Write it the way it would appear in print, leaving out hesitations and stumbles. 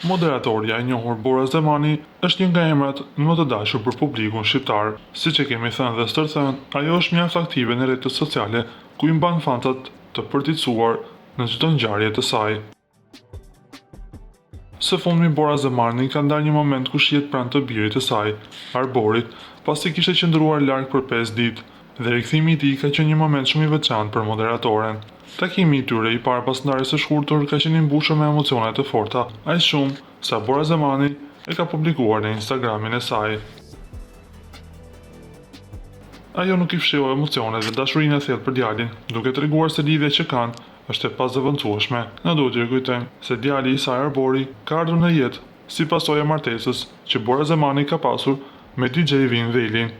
Moderatorja e njohur Bora Zemani është një nga emrat më të dashur për publikun shqiptar. Siç e kemi thënë dhe stërthënë, ajo është mjaft aktive në rrjetet sociale, ku i mban fantat të përticuar në çdo ngjarje të saj. Së fundmi Bora Zemani ka ndarë një moment ku shihet pranë të birit të saj, Arborit, pasi kishte qëndruar larg për 5 ditë, dhe rikthimi i tij ka qenë një moment shumë i veçantë për moderatoren. Takimi i tyre i parë pas ndarjes së shkurtër ka qenë i mbushur me emocione të forta, aq shumë sa Bora Zemani e ka publikuar në Instagramin e saj. Ajo nuk i fshiu emocionet dhe dashurinë e thellë për djalin, duke treguar se lidhja që kanë është e pazëvendësueshme. Na duhet t'ju kujtojmë se djali i saj Arbori ka ardhur në jetë si pasojë e martesës që Bora Zemani ka pasur me DJ Vin Dhelin.